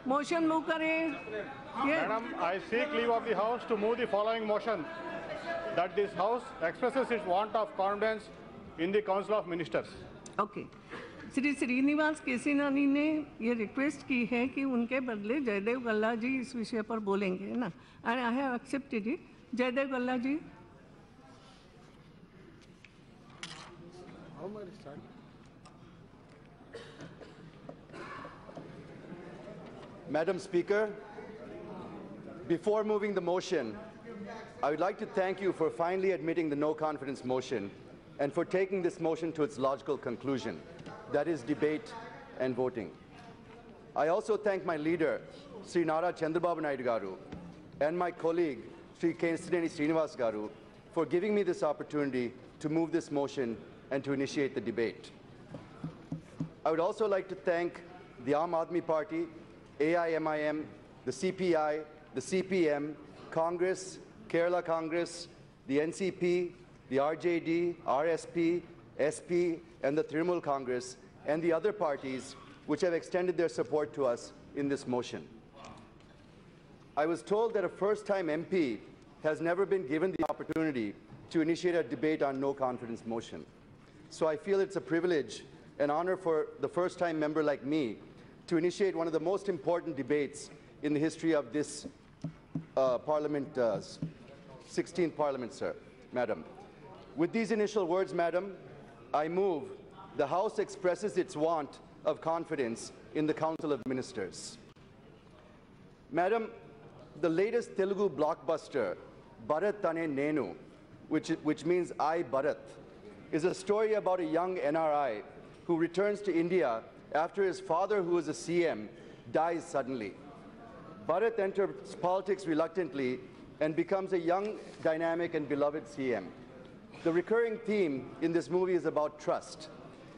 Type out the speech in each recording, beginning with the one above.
Motion move करें। Madam, I seek leave of the House to move the following motion, that this House expresses its want of confidence in the Council of Ministers. Okay, Shri Srinivas Kesineni ने ये request की है कि उनके बदले जयदेव गल्ला जी इस विषय पर बोलेंगे ना, and I have accepted it. Jaidev Galla ji. Madam Speaker, before moving the motion, I would like to thank you for finally admitting the no confidence motion and for taking this motion to its logical conclusion, that is debate and voting. I also thank my leader, Sri Nara Chandrababu Naidu Garu, and my colleague, Sri Kesineni Srinivas Garu, for giving me this opportunity to move this motion and to initiate the debate. I would also like to thank the Aam Aadmi Party, AIMIM, the CPI, the CPM, Congress, Kerala Congress, the NCP, the RJD, RSP, SP, and the Trinamool Congress, and the other parties which have extended their support to us in this motion. I was told that a first-time MP has never been given the opportunity to initiate a debate on no confidence motion. So I feel it's a privilege and honor for the first-time member like me to initiate one of the most important debates in the history of this Parliament, 16th Parliament, sir, Madam. With these initial words, Madam, I move the House expresses its want of confidence in the Council of Ministers. Madam, the latest Telugu blockbuster, Bharat Tane Nenu, which means I Bharat, is a story about a young NRI who returns to India after his father, who was a CM, dies suddenly. Bharat enters politics reluctantly and becomes a young, dynamic, and beloved CM. The recurring theme in this movie is about trust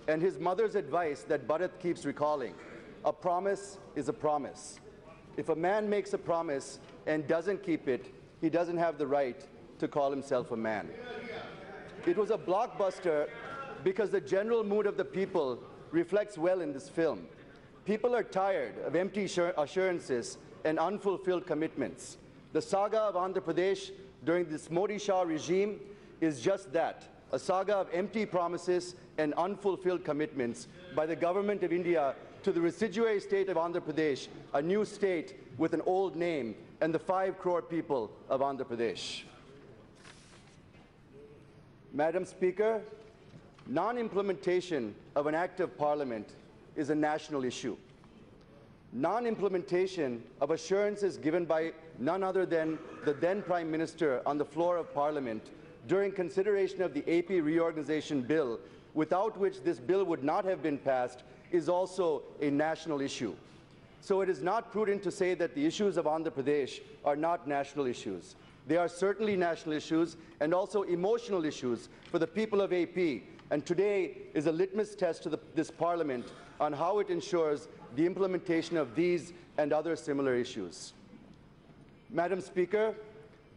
and his mother's advice that Bharat keeps recalling. A promise is a promise. If a man makes a promise and doesn't keep it, he doesn't have the right to call himself a man. It was a blockbuster because the general mood of the people reflects well in this film. People are tired of empty assurances and unfulfilled commitments. The saga of Andhra Pradesh during this Modi Shah regime is just that, a saga of empty promises and unfulfilled commitments by the government of India to the residuary state of Andhra Pradesh, a new state with an old name, and the 5 crore people of Andhra Pradesh. Madam Speaker, non-implementation of an act of Parliament is a national issue. Non-implementation of assurances given by none other than the then Prime Minister on the floor of Parliament during consideration of the AP reorganization bill, without which this bill would not have been passed, is also a national issue. So it is not prudent to say that the issues of Andhra Pradesh are not national issues. They are certainly national issues and also emotional issues for the people of AP. And today is a litmus test to this Parliament on how it ensures the implementation of these and other similar issues. Madam Speaker,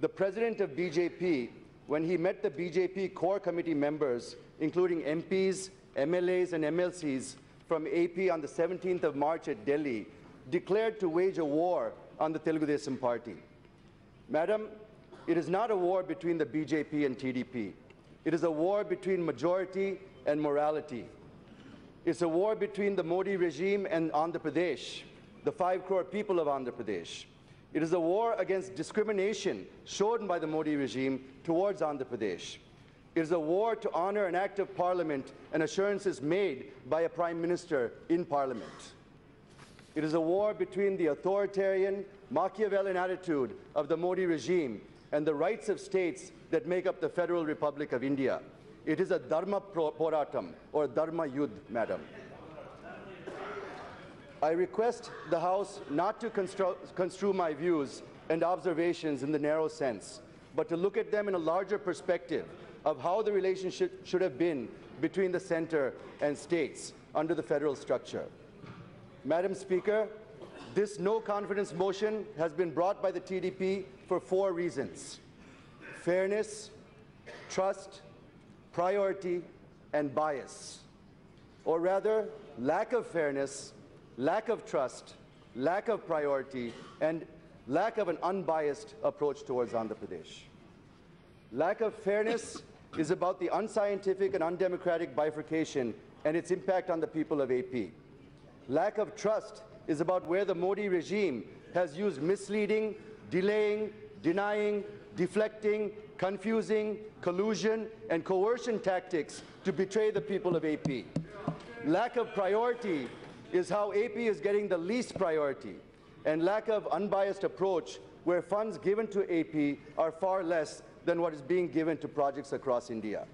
the President of BJP, when he met the BJP core committee members, including MPs, MLAs and MLCs from AP on the 17th of March at Delhi, declared to wage a war on the Telugu Desam Party. Madam, it is not a war between the BJP and TDP. It is a war between majority and morality. It's a war between the Modi regime and Andhra Pradesh, the 5 crore people of Andhra Pradesh. It is a war against discrimination shown by the Modi regime towards Andhra Pradesh. It is a war to honor an act of Parliament and assurances made by a Prime Minister in Parliament. It is a war between the authoritarian, Machiavellian attitude of the Modi regime and the rights of states that make up the Federal Republic of India. It is a Dharma Poratam, or Dharma Yudh, Madam. I request the House not to construe my views and observations in the narrow sense, but to look at them in a larger perspective of how the relationship should have been between the center and states under the federal structure. Madam Speaker, this no-confidence motion has been brought by the TDP for 4 reasons: fairness, trust, priority, and bias. Or rather, lack of fairness, lack of trust, lack of priority, and lack of an unbiased approach towards Andhra Pradesh. Lack of fairness is about the unscientific and undemocratic bifurcation and its impact on the people of AP. Lack of trust is about where the Modi regime has used misleading, delaying, denying, deflecting, confusing, collusion, and coercion tactics to betray the people of AP. Lack of priority is how AP is getting the least priority, and lack of unbiased approach where funds given to AP are far less than what is being given to projects across India.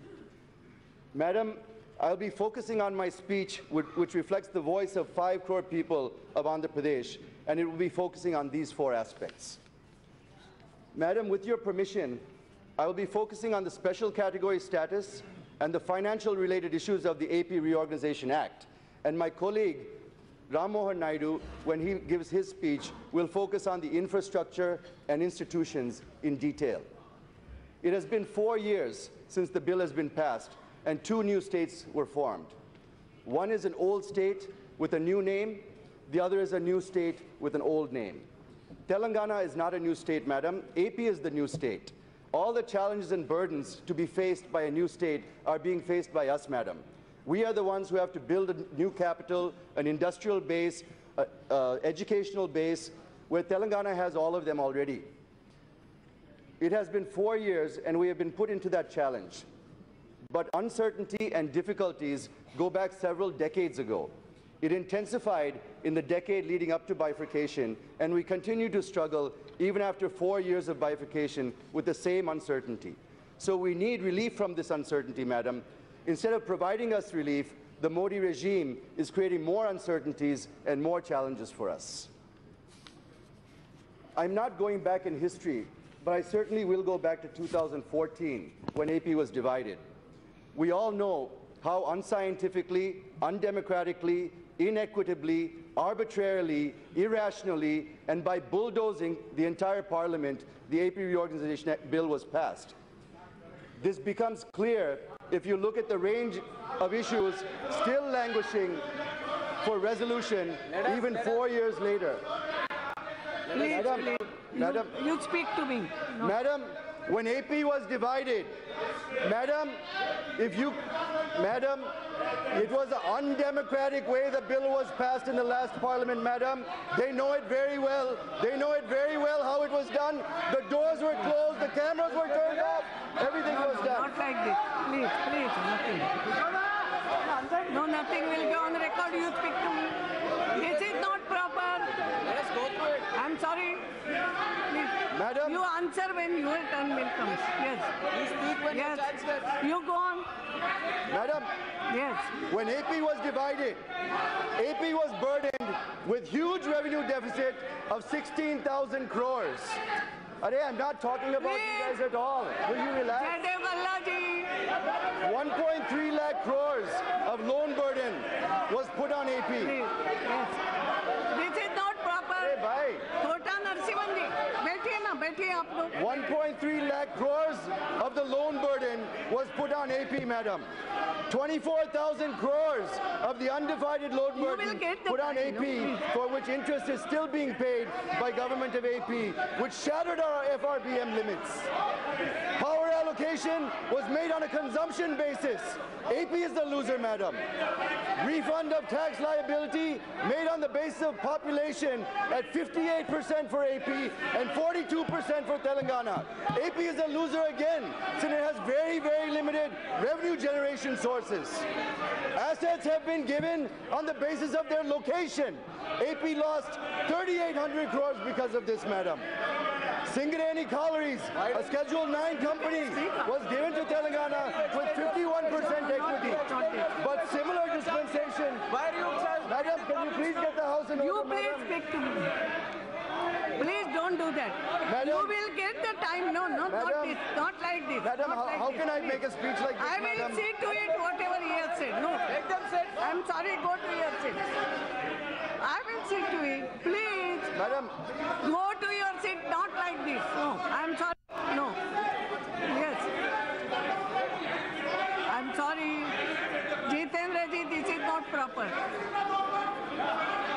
Madam, I'll be focusing on my speech, which reflects the voice of 5 crore people of Andhra Pradesh, and it will be focusing on these 4 aspects. Madam, with your permission, I will be focusing on the special category status and the financial related issues of the AP Reorganization Act. And my colleague, Ram Mohan Naidu, when he gives his speech, will focus on the infrastructure and institutions in detail. It has been 4 years since the bill has been passed, and 2 new states were formed. One is an old state with a new name, the other is a new state with an old name. Telangana is not a new state, madam. AP is the new state. All the challenges and burdens to be faced by a new state are being faced by us, madam. We are the ones who have to build a new capital, an industrial base, educational base, where Telangana has all of them already. It has been 4 years, and we have been put into that challenge. But uncertainty and difficulties go back several decades ago. It intensified in the decade leading up to bifurcation, and we continue to struggle even after 4 years of bifurcation with the same uncertainty. So we need relief from this uncertainty, madam. Instead of providing us relief, the Modi regime is creating more uncertainties and more challenges for us. I'm not going back in history, but I certainly will go back to 2014 when AP was divided. We all know how unscientifically, undemocratically, inequitably, arbitrarily, irrationally, and by bulldozing the entire parliament, the AP Reorganization Bill was passed. This becomes clear if you look at the range of issues still languishing for resolution even 4 years later. Please, Madam, you speak to me. No. Madam, when AP was divided, madam, it was an undemocratic way the bill was passed in the last parliament, madam. They know it very well. They know it very well how it was done. The doors were closed, the cameras were turned off, everything was done. Not like this. Please, please, nothing. No, nothing will go on the record. You speak to me. This is not proper. Let us go through it. I'm sorry. Please. Madam. You answer when your turn will come. Yes. You speak when Yes. your chance gets. You go on. Madam, Yes. when AP was divided, AP was burdened with huge revenue deficit of 16,000 crores. I'm not talking about you guys at all. Will you relax? Jayadev Galla ji. 1.3 lakh crores of loan burden was put on AP. Please. Yes. This is not proper. Hey, bhai. Kota Narsimhan ji. बैठिए ना, बैठिए आप लोग. 1.3 lakh crores of the loan burden was put on AP, madam. 24,000 crores of the undivided loan You will burden get the put on point, AP, no? for which interest is still being paid by government of AP, which shattered our FRBM limits. Power allocation was made on a consumption basis. AP is the loser, madam. Refund of tax liability made on the basis of population at 58% for AP and 42% for Telangana. AP is a loser again, since it has very, very limited revenue generation sources. Assets have been given on the basis of their location. AP lost 3,800 crores because of this, madam. Singareni Collieries, a Schedule 9 company, was given to Telangana with 51% equity. But similar dispensation. Why are you Madam, can you please get the house in You order, please madam? speak to me. Please don't do that. Madam. You will get the time. No, not Madam. this. Not like this. Madam, Not like how this. can I make a speech like this, I will madam? see to it whatever he has said. No. Let them sit. I'm sorry, go to your seat. I will see to it. Please. Madam, Go to your seat, not like this. No, I'm sorry. No. Yes. I'm sorry. Jitendra ji, this is not proper.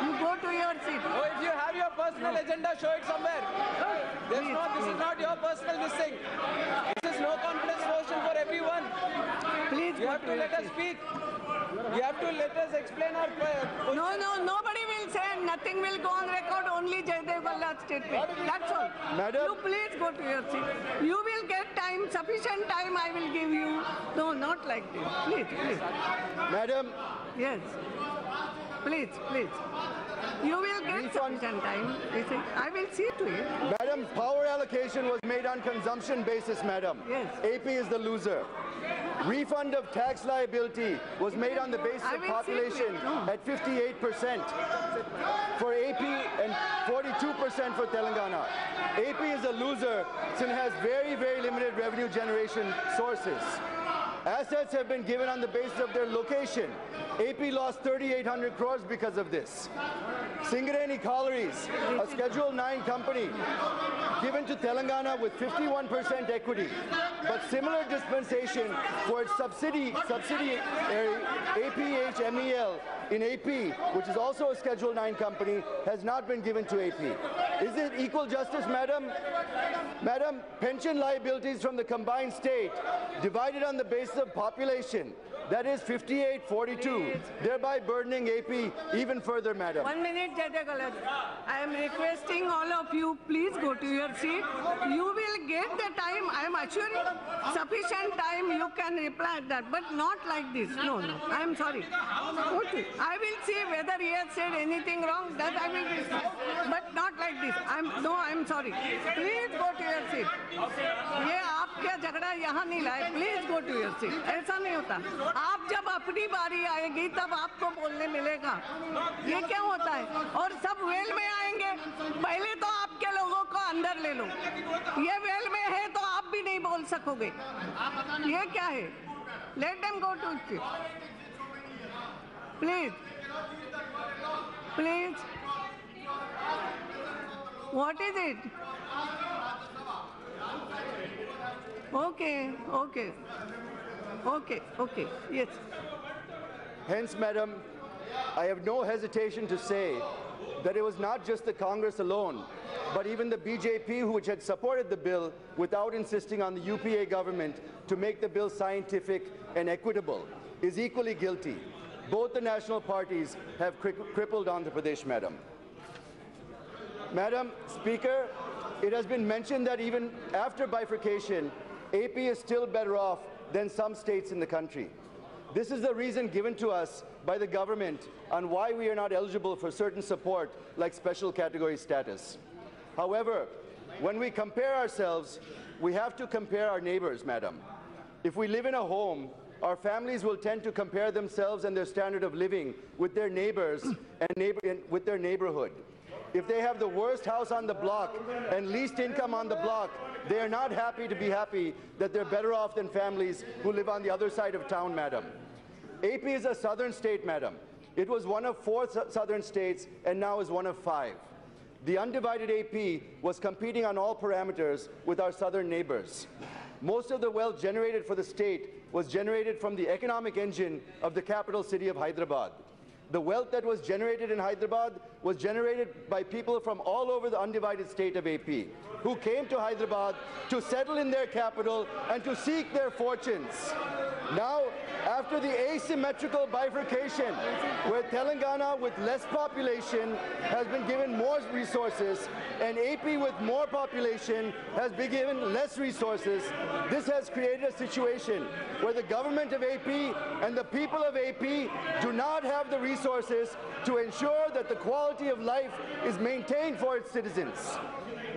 You go to your seat. Oh, if you have your personal agenda, show it somewhere. This is not your personal this thing. This is no confidence motion for everyone. Please You have to let us speak. You have to let us explain our position. No, nobody will say, nothing will go on record, only Jayadev Galla's statement. That's all. Madam. You please go to your seat. You will get time, sufficient time I will give you. No, not like this. Please. Madam, Yes. Please. You will get sufficient time. You see, I will see to it. Madam, power allocation was made on consumption basis, madam. Yes. AP is the loser. Refund of tax liability was made on the basis I of will see population to it. No. at 58% for AP and 42% for Telangana. AP is a loser since it has very, very limited revenue generation sources. Assets have been given on the basis of their location. AP lost 3,800 crores because of this. Singareni Collieries, a Schedule 9 company, given to Telangana with 51% equity, but similar dispensation for its subsidiary APHMEL in AP, which is also a Schedule 9 company, has not been given to AP. Is it equal justice, madam? Madam, pension liabilities from the combined state divided on the basis of population, that is 58-42, thereby burdening AP even further, madam. 1 minute, Jayadev Galla. I am requesting all of you, please go to your seat. You will get the time, I am assuring, sufficient time you can reply that, but not like this. No, I am sorry. Okay. I will see whether he has said anything wrong, that I will discuss, but not like this. I am sorry. Please go to your seat. ये आपका झगड़ा यहाँ नहीं लाए. Please go to your seat. ऐसा नहीं होता. आप जब अपनी बारी आएगी तब आपको बोलने मिलेगा. ये क्या होता है? और सब वेल में आएंगे. पहले तो आपके लोगों को अंदर ले लो. ये वेल में है तो आप भी नहीं बोल सकोगे. ये क्या है? Let them go to it. Please. What is it? Okay. Yes. Hence, madam, I have no hesitation to say that it was not just the Congress alone, but even the BJP, which had supported the bill without insisting on the UPA government to make the bill scientific and equitable, is equally guilty. Both the national parties have crippled Andhra Pradesh, madam. Madam Speaker, it has been mentioned that even after bifurcation, AP is still better off than some states in the country. This is the reason given to us by the government on why we are not eligible for certain support like special category status. However, when we compare ourselves, we have to compare our neighbors, madam. If we live in a home, our families will tend to compare themselves and their standard of living with their neighbors and with their neighborhood. If they have the worst house on the block and least income on the block, they are not happy to be happy that they're better off than families who live on the other side of town, madam. AP is a southern state, madam. It was one of 4 southern states and now is one of 5. The undivided AP was competing on all parameters with our southern neighbors. Most of the wealth generated for the state was generated from the economic engine of the capital city of Hyderabad. The wealth that was generated in Hyderabad was generated by people from all over the undivided state of AP, who came to Hyderabad to settle in their capital and to seek their fortunes. Now, after the asymmetrical bifurcation, where Telangana with less population has been given more resources and AP with more population has been given less resources, this has created a situation where the government of AP and the people of AP do not have the resources to ensure that the quality of life is maintained for its citizens.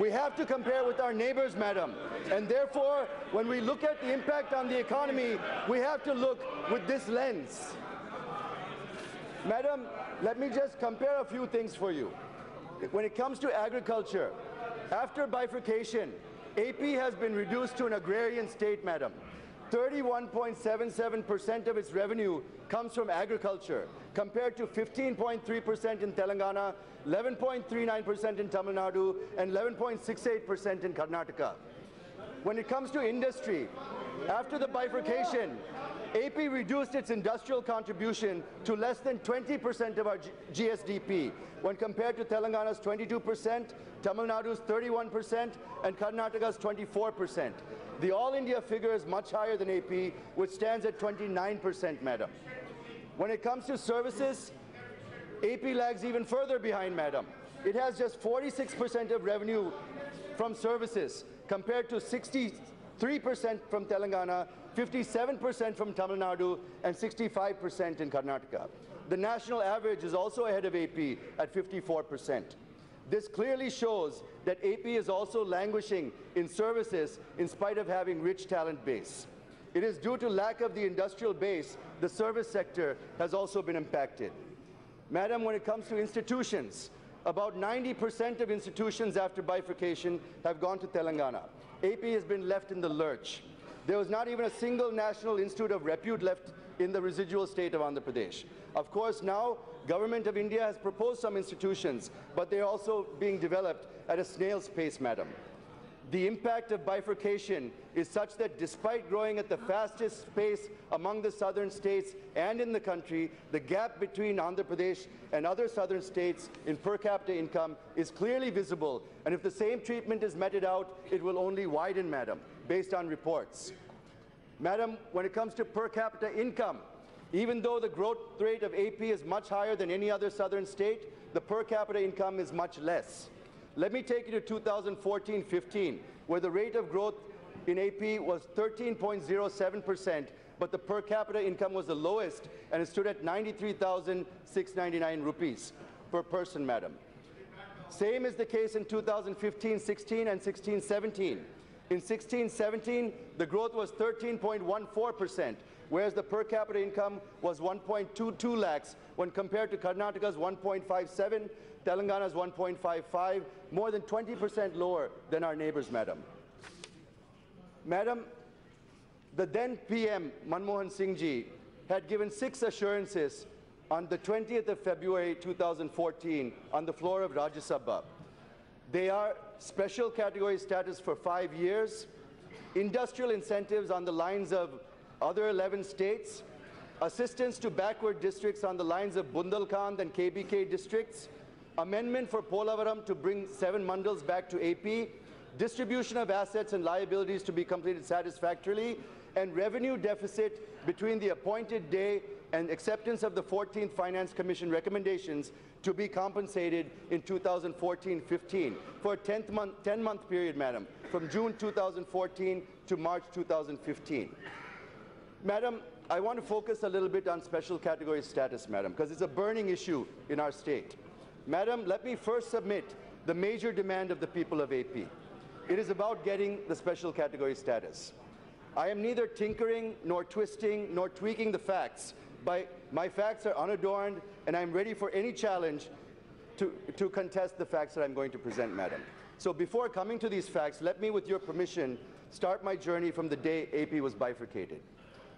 We have to compare with our neighbors, madam, and therefore, when we look at the impact on the economy, we have to look with this lens. Madam, let me just compare a few things for you. When it comes to agriculture, after bifurcation, AP has been reduced to an agrarian state, madam. 31.77% of its revenue comes from agriculture, compared to 15.3% in Telangana, 11.39% in Tamil Nadu, and 11.68% in Karnataka. When it comes to industry, after the bifurcation, AP reduced its industrial contribution to less than 20% of our GSDP, when compared to Telangana's 22%, Tamil Nadu's 31%, and Karnataka's 24%. The All India figure is much higher than AP, which stands at 29%, madam. When it comes to services, AP lags even further behind, madam. It has just 46% of revenue from services, compared to 63% from Telangana, 57% from Tamil Nadu, and 65% in Karnataka. The national average is also ahead of AP at 54%. This clearly shows that AP is also languishing in services in spite of having rich talent base. It is due to lack of the industrial base, the service sector has also been impacted. Madam, when it comes to institutions, about 90% of institutions after bifurcation have gone to Telangana. AP has been left in the lurch. There was not even a single national institute of repute left in the residual state of Andhra Pradesh. Of course, now, Government of India has proposed some institutions, but they're also being developed at a snail's pace, madam. The impact of bifurcation is such that despite growing at the fastest pace among the southern states and in the country, the gap between Andhra Pradesh and other southern states in per capita income is clearly visible, and if the same treatment is meted out, it will only widen, madam, based on reports. Madam, when it comes to per capita income, even though the growth rate of AP is much higher than any other southern state, the per capita income is much less. Let me take you to 2014-15, where the rate of growth in AP was 13.07%, but the per capita income was the lowest, and it stood at 93,699 rupees per person, madam. Same is the case in 2015-16 and 16-17. In 16-17, the growth was 13.14%, whereas the per capita income was 1.22 lakhs when compared to Karnataka's 1.57, Telangana's 1.55, more than 20% lower than our neighbors, madam. Madam, the then PM, Manmohan Singh ji, had given 6 assurances on the 20th of February 2014 on the floor of Rajya Sabha. They are special category status for 5 years, industrial incentives on the lines of other 11 states, assistance to backward districts on the lines of Bundelkhand and KBK districts, amendment for Polavaram to bring 7 mandals back to AP, distribution of assets and liabilities to be completed satisfactorily, and revenue deficit between the appointed day and acceptance of the 14th Finance Commission recommendations to be compensated in 2014-15 for a 10-month period, madam, from June 2014 to March 2015. Madam, I want to focus a little bit on special category status, madam, because it's a burning issue in our state. Madam, let me first submit the major demand of the people of AP. It is about getting the special category status. I am neither tinkering, nor twisting, nor tweaking the facts. My facts are unadorned, and I'm ready for any challenge to contest the facts that I'm going to present, madam. So before coming to these facts, let me, with your permission, start my journey from the day AP was bifurcated.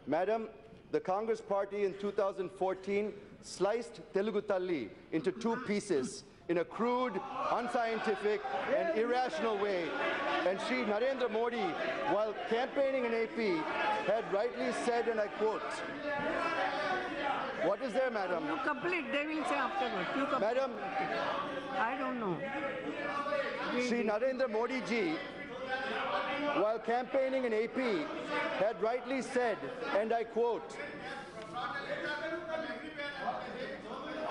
Madam, the Congress party in 2014 sliced Telugu Talli into 2 pieces in a crude, unscientific, and irrational way. And Shri Narendra Modi, while campaigning in AP, had rightly said, and I quote, what is there, madam? You complete, they will say afterwards. You complete. Madam, I don't know. Shri Narendra Modi ji, while campaigning in AP, had rightly said, and I quote,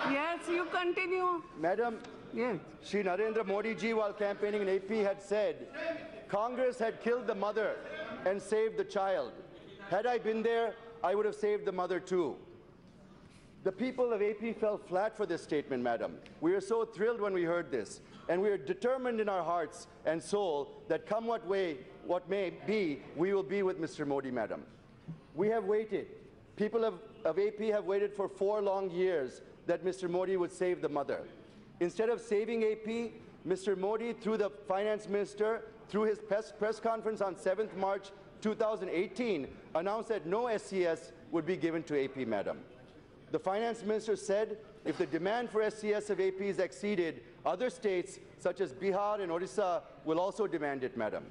Yes, you continue. Madam, Yes. Shri Narendra Modi ji, while campaigning in AP, had said, Congress had killed the mother and saved the child. Had I been there, I would have saved the mother too. The people of AP fell flat for this statement, madam. We are so thrilled when we heard this, and we are determined in our hearts and soul that come what may be, we will be with Mr. Modi, madam. We have waited. People of AP have waited for 4 long years that Mr. Modi would save the mother. Instead of saving AP, Mr. Modi, through the finance minister, through his press conference on 7th March 2018, announced that no SCS would be given to AP, madam. The finance minister said if the demand for SCS of AP is exceeded, other states such as Bihar and Odisha will also demand it, madam.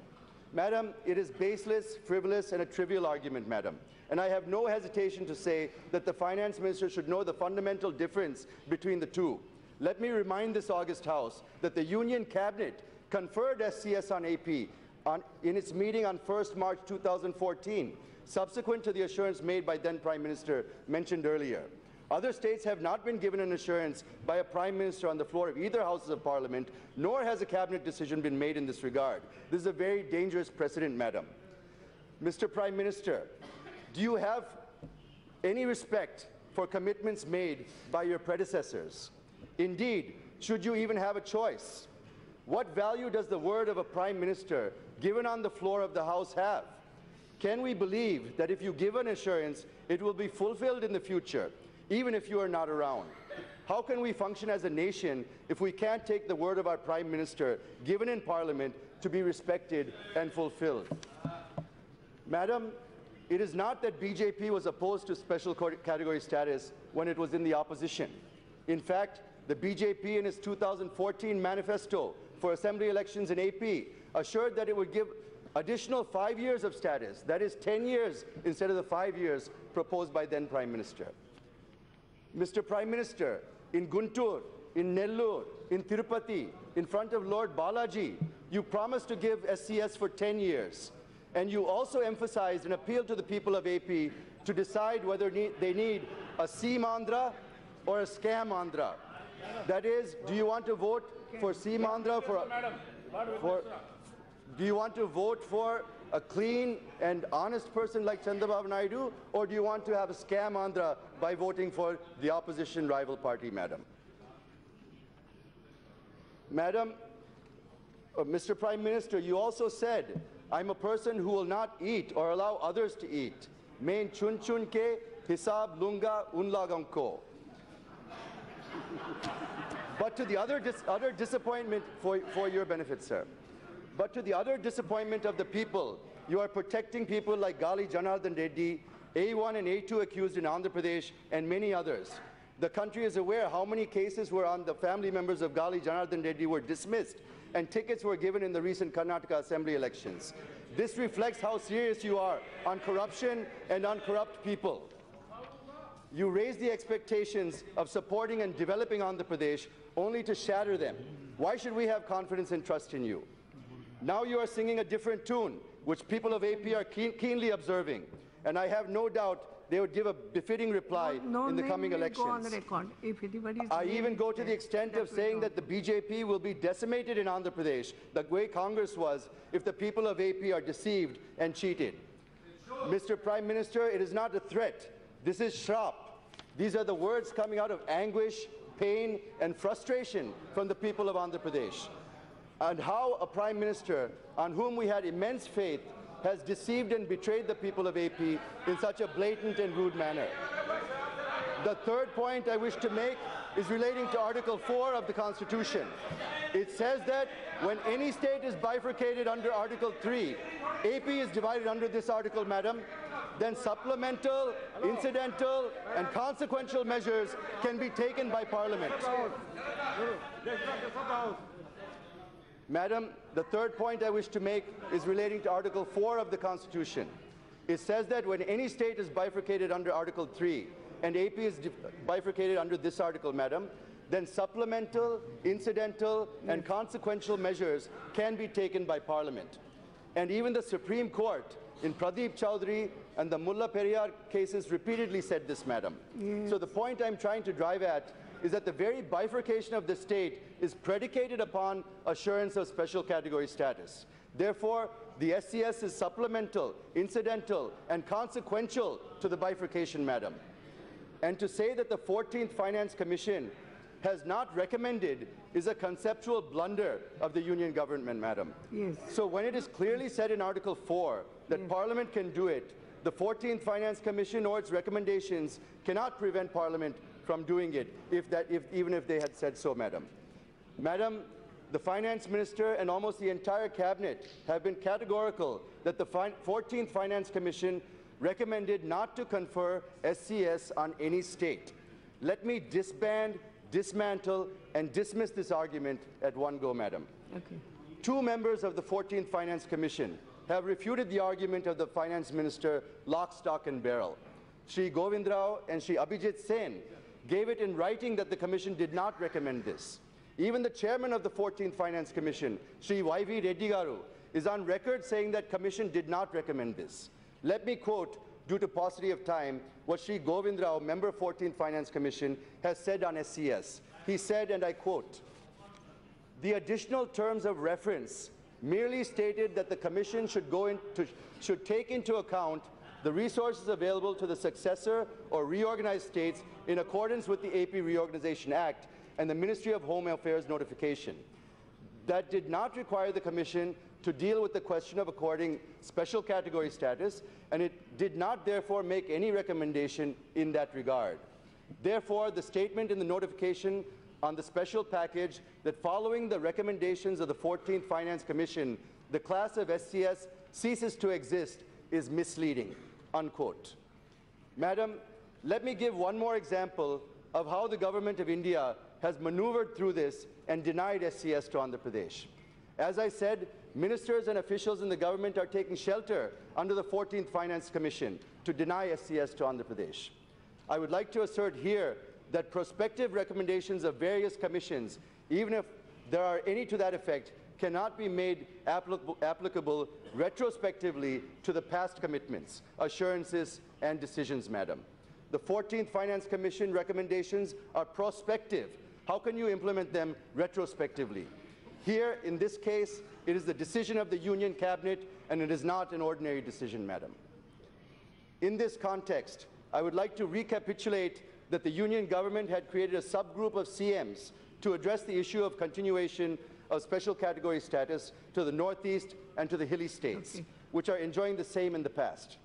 Madam, it is baseless, frivolous, and a trivial argument, Madam. And I have no hesitation to say that the Finance Minister should know the fundamental difference between the two. Let me remind this august House that the Union Cabinet conferred SCS on AP in its meeting on 1st March 2014, subsequent to the assurance made by then Prime Minister mentioned earlier. Other states have not been given an assurance by a Prime Minister on the floor of either Houses of Parliament, nor has a Cabinet decision been made in this regard. This is a very dangerous precedent, Madam. Mr. Prime Minister, do you have any respect for commitments made by your predecessors? Indeed, should you even have a choice? What value does the word of a Prime Minister given on the floor of the House have? Can we believe that if you give an assurance, it will be fulfilled in the future, even if you are not around? How can we function as a nation if we can't take the word of our Prime Minister given in Parliament to be respected and fulfilled? Madam, it is not that BJP was opposed to special category status when it was in the opposition. In fact, the BJP in its 2014 manifesto for assembly elections in AP assured that it would give additional 5 years of status, that is 10 years instead of the 5 years proposed by then Prime Minister. Mr. Prime Minister, in Guntur, in Nellore, in Tirupati, in front of Lord Balaji, you promised to give SCS for 10 years. And you also emphasized and appealed to the people of AP to decide whether they need a Seam Andhra or a Scam Andhra. That is, do you want to vote for Seam Andhra do you want to vote for a clean and honest person like Chandrababu Naidu, or do you want to have a Scam Andhra by voting for the opposition rival party, Madam? Madam, Mr. Prime Minister, you also said, I'm a person who will not eat or allow others to eat. Main chun chun ke hisab lunga un lagamko. But to the other disappointment for your benefit, sir. But to the other disappointment of the people, you are protecting people like Galla Jayadev Reddy, A1 and A2 accused in Andhra Pradesh, and many others. The country is aware how many cases were on the family members of Galla Jayadev Reddy were dismissed, and tickets were given in the recent Karnataka Assembly elections. This reflects how serious you are on corruption and on corrupt people. You raise the expectations of supporting and developing Andhra Pradesh only to shatter them. Why should we have confidence and trust in you? Now you are singing a different tune, which people of AP are keenly observing, and I have no doubt they would give a befitting reply in the coming elections. Go on the record. If I even go to the extent of saying that the BJP will be decimated in Andhra Pradesh, the way Congress was, if the people of AP are deceived and cheated. Mr. Prime Minister, it is not a threat. This is shrap. These are the words coming out of anguish, pain, and frustration from the people of Andhra Pradesh. And how a Prime Minister on whom we had immense faith has deceived and betrayed the people of AP in such a blatant and rude manner. The third point I wish to make is relating to Article 4 of the Constitution. It says that when any state is bifurcated under Article 3, AP is divided under this article, Madam, then supplemental, incidental, and consequential measures can be taken by Parliament. Madam, the third point I wish to make is relating to Article 4 of the Constitution. It says that when any state is bifurcated under Article 3 and AP is bifurcated under this article, Madam, then supplemental, incidental, and consequential measures can be taken by Parliament. And even the Supreme Court in Pradeep Chowdhury and the Mullah Periyar cases repeatedly said this, Madam. Yes. So the point I'm trying to drive at is that the very bifurcation of the state is predicated upon assurance of special category status. Therefore, the SCS is supplemental, incidental, and consequential to the bifurcation, Madam. And to say that the 14th Finance Commission has not recommended is a conceptual blunder of the Union government, Madam. Yes. So when it is clearly said in Article 4 that Parliament can do it, the 14th Finance Commission or its recommendations cannot prevent Parliament from doing it, even if they had said so, Madam. Madam, the Finance Minister and almost the entire Cabinet have been categorical that the 14th Finance Commission recommended not to confer SCS on any state. Let me disband, dismantle, and dismiss this argument at one go, Madam. Okay. Two members of the 14th Finance Commission, have refuted the argument of the Finance Minister lock, stock and barrel. Shri Govind Rao and Shri Abhijit Sen gave it in writing that the Commission did not recommend this. Even the chairman of the 14th Finance Commission, Shri Y.V. Reddy Garu, is on record saying that Commission did not recommend this. Let me quote, due to paucity of time, what Shri Govind Rao, member 14th Finance Commission, has said on SCS. He said, and I quote, "The additional terms of reference merely stated that the Commission should take into account the resources available to the successor or reorganized states in accordance with the AP Reorganization Act and the Ministry of Home Affairs notification. That did not require the Commission to deal with the question of according special category status, and it did not therefore make any recommendation in that regard. Therefore, the statement in the notification on the special package that following the recommendations of the 14th Finance Commission, the class of SCS ceases to exist is misleading," unquote. Madam, let me give one more example of how the government of India has maneuvered through this and denied SCS to Andhra Pradesh. As I said, ministers and officials in the government are taking shelter under the 14th Finance Commission to deny SCS to Andhra Pradesh. I would like to assert here that prospective recommendations of various commissions, even if there are any to that effect, cannot be made applicable retrospectively to the past commitments, assurances, and decisions, Madam. The 14th Finance Commission recommendations are prospective. How can you implement them retrospectively? Here, in this case, it is the decision of the Union Cabinet, and it is not an ordinary decision, Madam. In this context, I would like to recapitulate that the Union government had created a subgroup of CMs to address the issue of continuation of special category status to the Northeast and to the hilly states, which are enjoying the same in the past.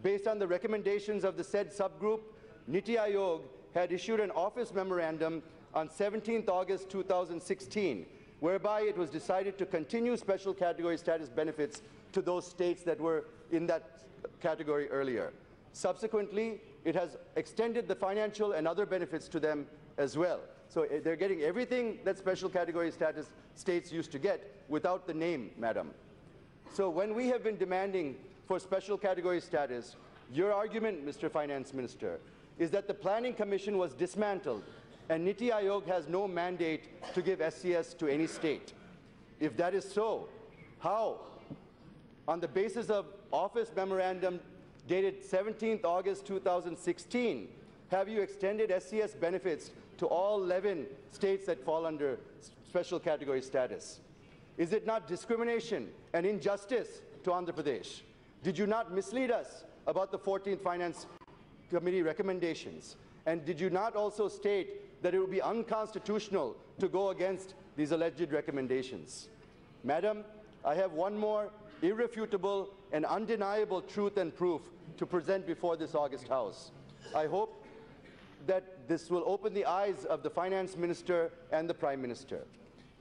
Based on the recommendations of the said subgroup, Niti Aayog had issued an office memorandum on 17th August 2016, whereby it was decided to continue special category status benefits to those states that were in that category earlier. Subsequently, it has extended the financial and other benefits to them as well. So they're getting everything that special category status states used to get without the name, Madam. So when we have been demanding for special category status, your argument, Mr. Finance Minister, is that the Planning Commission was dismantled and Niti Aayog has no mandate to give SCS to any state. If that is so, how, on the basis of office memorandum dated 17th August 2016, have you extended SCS benefits to all 11 states that fall under special category status? Is it not discrimination and injustice to Andhra Pradesh? Did you not mislead us about the 14th Finance Committee recommendations? And did you not also state that it would be unconstitutional to go against these alleged recommendations? Madam, I have one more irrefutable and undeniable truth and proof to present before this August House. I hope that this will open the eyes of the Finance Minister and the Prime Minister.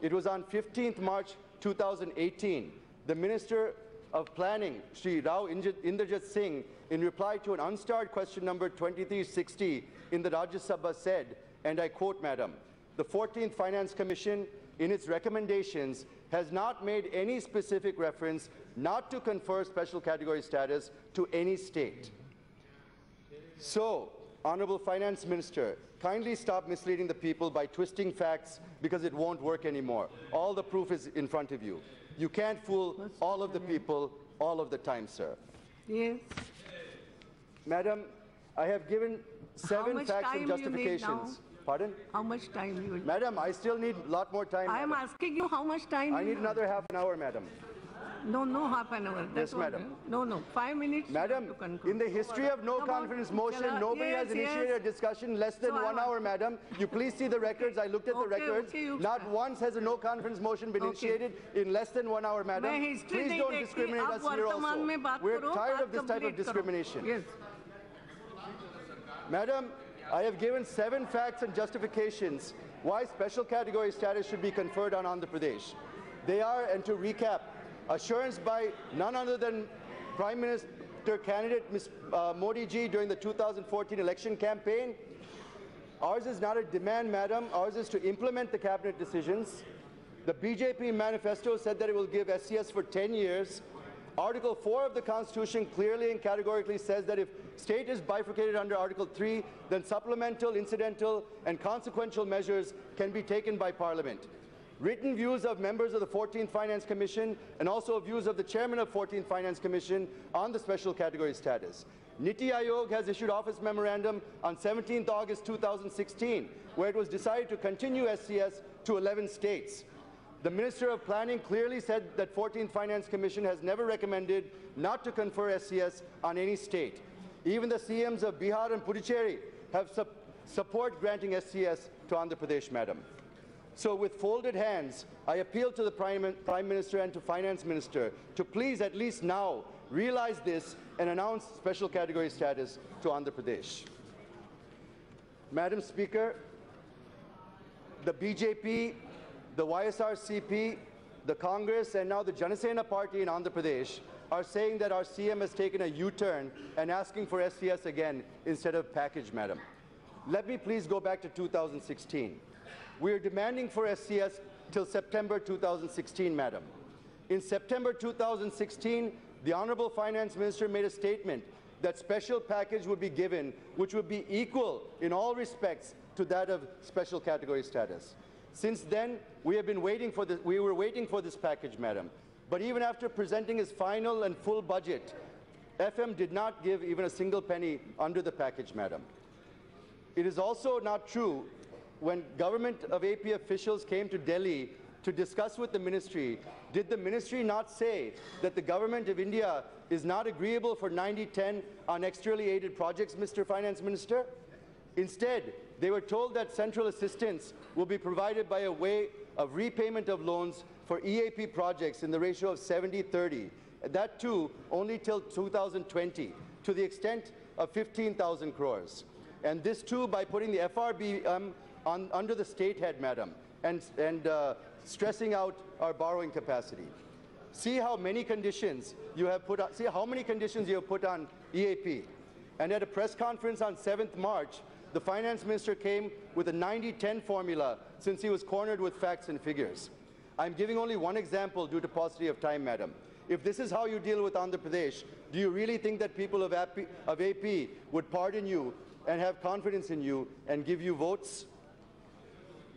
It was on 15th March 2018, the Minister of Planning, Shri Rao Inderjit Singh, in reply to an unstarred question number 2360 in the Rajya Sabha said, and I quote, Madam, "The 14th Finance Commission, in its recommendations, has not made any specific reference not to confer special category status to any state." So, Honorable Finance Minister, kindly stop misleading the people by twisting facts because it won't work anymore. All the proof is in front of you. You can't fool all of the people all of the time, sir. Yes. Madam, I have given 7 facts and justifications. Pardon? How much time you will? Madam, I still need a lot more time. I am madam. asking you how much time I you need have. another half an hour, madam. No, half an hour. That's Yes, madam. No, 5 minutes. Madam, to conclude. in the history of no confidence motion, nobody has initiated a discussion less than So 1 hour, madam. You please see the records. I looked at the records. Not once has a no confidence motion been initiated in less than 1 hour, madam. Please don't discriminate us here also. We're tired of this type of discrimination. Yes. Madam, I have given 7 facts and justifications why special category status should be conferred on Andhra Pradesh. They are, and to recap, assurance by none other than Prime Minister candidate Ms. Modi ji during the 2014 election campaign. Ours is not a demand, madam. Ours is to implement the cabinet decisions. The BJP manifesto said that it will give SCS for 10 years. Article 4 of the Constitution clearly and categorically says that if state is bifurcated under Article 3, then supplemental, incidental, and consequential measures can be taken by Parliament. Written views of members of the 14th Finance Commission and also views of the chairman of 14th Finance Commission on the special category status. Niti Aayog has issued office memorandum on 17th August 2016, where it was decided to continue SCS to 11 states. The Minister of Planning clearly said that 14th Finance Commission has never recommended not to confer SCS on any state. Even the CMs of Bihar and Puducherry have support granting SCS to Andhra Pradesh, madam. So with folded hands, I appeal to the Prime Minister and to Finance Minister to please at least now realize this and announce special category status to Andhra Pradesh. Madam Speaker, the BJP, the YSRCP, the Congress, and now the Janasena Party in Andhra Pradesh are saying that our CM has taken a U-turn and asking for SCS again instead of package, madam. Let me please go back to 2016. We are demanding for SCS till September 2016, madam. In September 2016, the Honorable Finance Minister made a statement that special package would be given, which would be equal in all respects to that of special category status. Since then, we were waiting for this package, madam. But even after presenting his final and full budget, FM did not give even a single penny under the package, madam. It is also not true when government of AP officials came to Delhi to discuss with the ministry, did the ministry not say that the government of India is not agreeable for 90-10 on externally aided projects, Mr. Finance Minister? Instead, they were told that central assistance will be provided by a way of repayment of loans for EAP projects in the ratio of 70-30, that too only till 2020, to the extent of 15,000 crores. And this too by putting the FRB under the state head, madam, and stressing out our borrowing capacity. See how many conditions you have put on, see how many conditions you have put on EAP. And at a press conference on 7th March, the Finance Minister came with a 90-10 formula since he was cornered with facts and figures. I'm giving only one example due to paucity of time, madam. If this is how you deal with Andhra Pradesh, do you really think that people of AP would pardon you and have confidence in you and give you votes?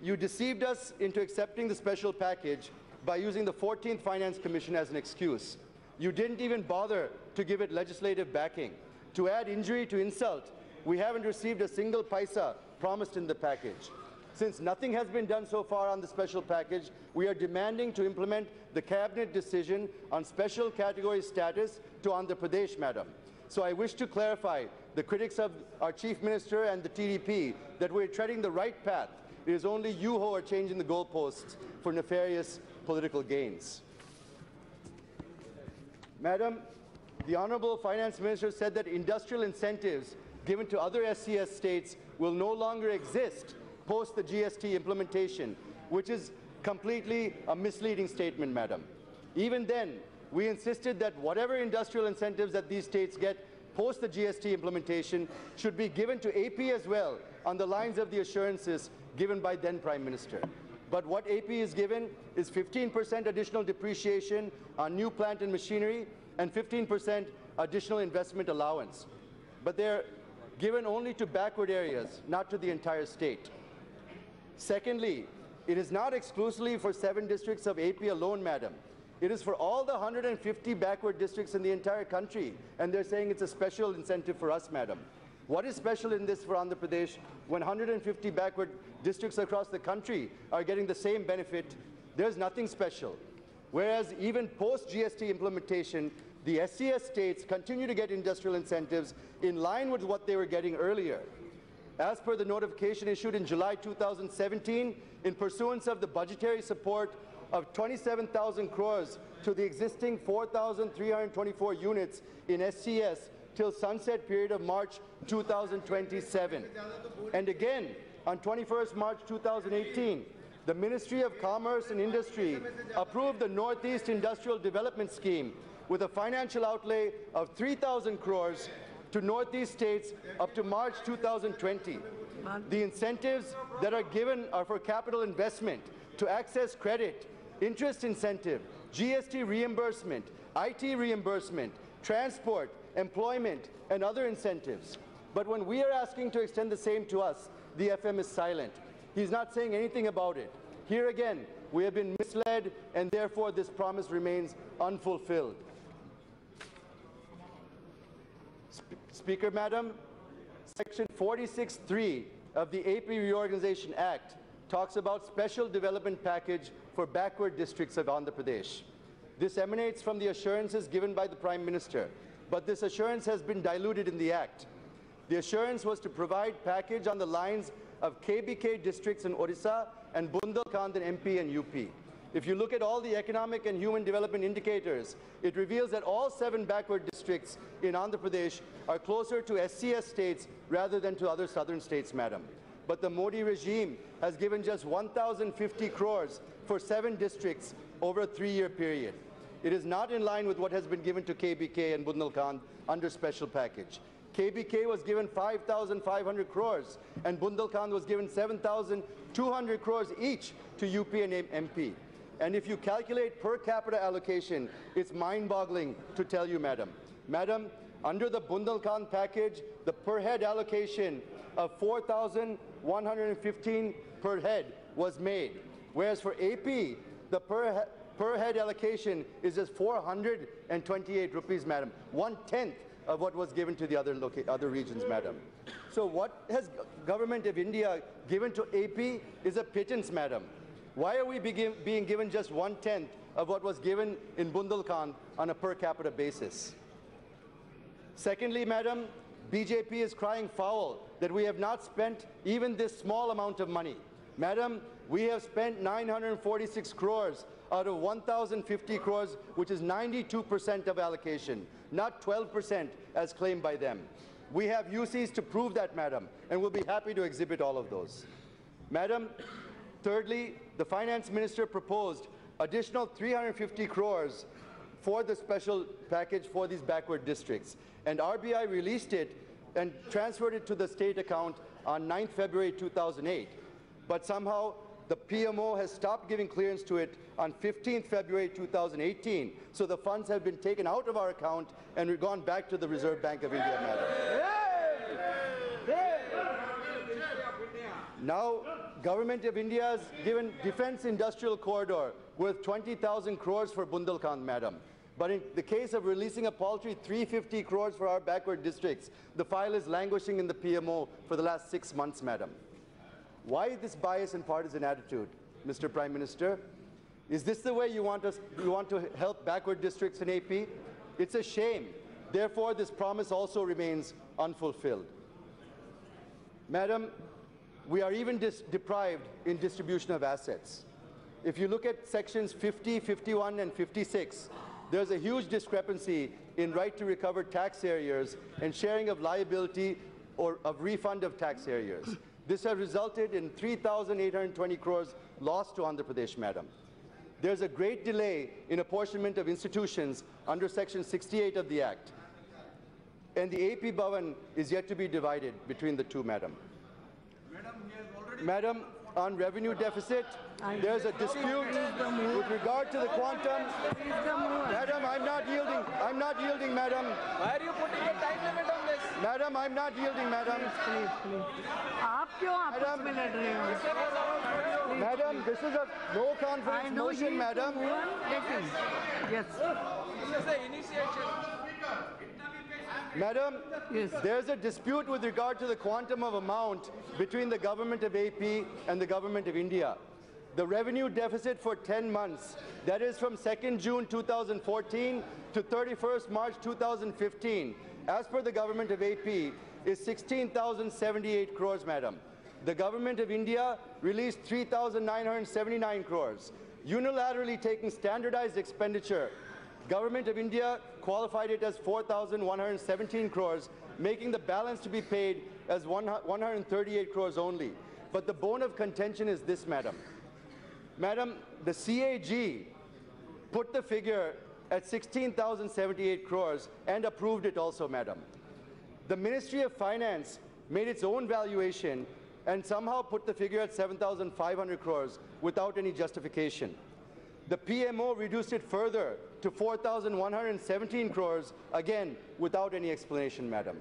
You deceived us into accepting the special package by using the 14th Finance Commission as an excuse. You didn't even bother to give it legislative backing. To add injury to insult, we haven't received a single paisa promised in the package. Since nothing has been done so far on the special package, we are demanding to implement the cabinet decision on special category status to Andhra Pradesh, madam. So I wish to clarify the critics of our Chief Minister and the TDP that we're treading the right path. It is only you who are changing the goalposts for nefarious political gains. Madam, the Honorable Finance Minister said that industrial incentives given to other SCS states will no longer exist post the GST implementation, which is completely a misleading statement, madam. Even then, we insisted that whatever industrial incentives that these states get post the GST implementation should be given to AP as well on the lines of the assurances given by then Prime Minister. But what AP is given is 15% additional depreciation on new plant and machinery and 15% additional investment allowance. But they're given only to backward areas, not to the entire state. Secondly, it is not exclusively for 7 districts of AP alone, madam. It is for all the 150 backward districts in the entire country, and they're saying it's a special incentive for us, madam. What is special in this for Andhra Pradesh when 150 backward districts across the country are getting the same benefit? There's nothing special. Whereas even post-GST implementation, the SCS states continue to get industrial incentives in line with what they were getting earlier. As per the notification issued in July 2017, in pursuance of the budgetary support of 27,000 crores to the existing 4,324 units in SCS till sunset period of March 2027. And again, on 21st March 2018, the Ministry of Commerce and Industry approved the Northeast Industrial Development Scheme with a financial outlay of 3,000 crores to Northeast states up to March 2020. The incentives that are given are for capital investment, to access credit, interest incentive, GST reimbursement, IT reimbursement, transport, employment, and other incentives. But when we are asking to extend the same to us, the FM is silent. He's not saying anything about it. Here again, we have been misled, and therefore this promise remains unfulfilled. Speaker, Madam, Section 46(3) of the AP Reorganization Act talks about special development package for backward districts of Andhra Pradesh. This emanates from the assurances given by the Prime Minister, but this assurance has been diluted in the Act. The assurance was to provide package on the lines of KBK districts in Odisha and Bundelkhand in MP and UP. If you look at all the economic and human development indicators, it reveals that all 7 backward districts in Andhra Pradesh are closer to SCS states rather than to other southern states, Madam. But the Modi regime has given just 1,050 crores for 7 districts over a 3-year period. It is not in line with what has been given to KBK and Bundelkhand under special package. KBK was given 5,500 crores and Bundelkhand was given 7,200 crores each to UP and MP. And if you calculate per capita allocation, it's mind-boggling to tell you, Madam. Madam, under the Bundelkhand package, the per head allocation of 4,115 per head was made, whereas for AP, the per head allocation is just 428 rupees, Madam, 1/10 of what was given to the other regions, Madam. So what has Government of India given to AP is a pittance, Madam. Why are we being given just 1/10 of what was given in Bundelkhand on a per capita basis? Secondly, Madam, BJP is crying foul that we have not spent even this small amount of money. Madam, we have spent 946 crores out of 1,050 crores, which is 92% of allocation, not 12% as claimed by them. We have UCs to prove that, Madam, and we'll be happy to exhibit all of those. Madam, thirdly, the Finance Minister proposed additional 350 crores for the special package for these backward districts, and RBI released it and transferred it to the state account on 9th February 2008. But somehow the PMO has stopped giving clearance to it on 15th February 2018. So the funds have been taken out of our account and gone back to the Reserve Bank of India, Madam. Now, Government of India has given Defence Industrial Corridor worth 20,000 crores for Bundelkhand, Madam. But in the case of releasing a paltry 350 crores for our backward districts, the file is languishing in the PMO for the last 6 months, Madam. Why this bias and partisan attitude, Mr. Prime Minister? Is this the way you want to help backward districts in AP? It's a shame. Therefore, this promise also remains unfulfilled. Madam, we are even deprived in distribution of assets. If you look at sections 50, 51, and 56, there's a huge discrepancy in right to recover tax arrears and sharing of liability or of refund of tax arrears. This has resulted in 3,820 crores lost to Andhra Pradesh, Madam. There's a great delay in apportionment of institutions under Section 68 of the Act, and the AP Bhavan is yet to be divided between the two, Madam. Madam, on revenue deficit, there's a dispute with regard to the quantum. Madam, I'm not yielding. I'm not yielding, Madam. Why are you putting a time limit on this? Madam, I'm not yielding, Madam. Please. आप क्यों आपस में लड़ रहे हो? Madam, this is a no confidence motion, Madam. Yes. This is the initiation. Madam, Yes. there's a dispute with regard to the quantum of amount between the Government of AP and the Government of India. The revenue deficit for 10 months, that is from 2nd June 2014 to 31st March 2015, as per the Government of AP, is 16,078 crores, Madam. The Government of India released 3,979 crores. Unilaterally taking standardized expenditure, Government of India qualified it as 4,117 crores, making the balance to be paid as 138 crores only. But the bone of contention is this, Madam. Madam, the CAG put the figure at 16,078 crores and approved it also, Madam. The Ministry of Finance made its own valuation and somehow put the figure at 7,500 crores without any justification. The PMO reduced it further to 4,117 crores, again, without any explanation, madam.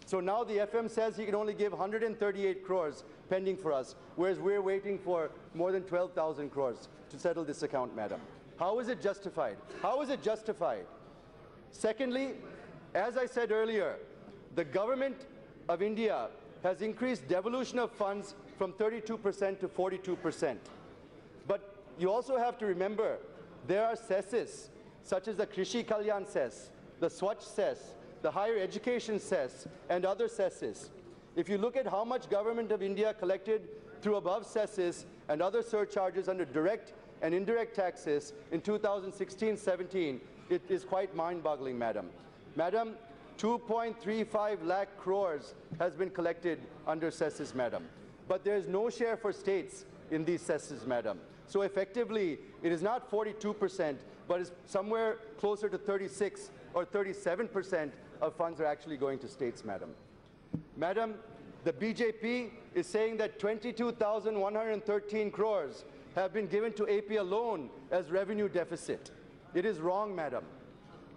So now the FM says he can only give 138 crores pending for us, whereas we're waiting for more than 12,000 crores to settle this account, madam. How is it justified? How is it justified? Secondly, as I said earlier, the government of India has increased devolution of funds from 32% to 42%. But you also have to remember, there are cesses, such as the Krishi Kalyan cess, the Swachh cess, the higher education cess, and other cesses. If you look at how much government of India collected through above cesses and other surcharges under direct and indirect taxes in 2016-17, it is quite mind-boggling, madam. Madam, 2.35 lakh crores has been collected under cesses, madam. But there is no share for states in these cesses, madam. So effectively, it is not 42%, but it's somewhere closer to 36 or 37% of funds are actually going to states, madam. Madam, the BJP is saying that 22,113 crores have been given to AP alone as revenue deficit. It is wrong, madam.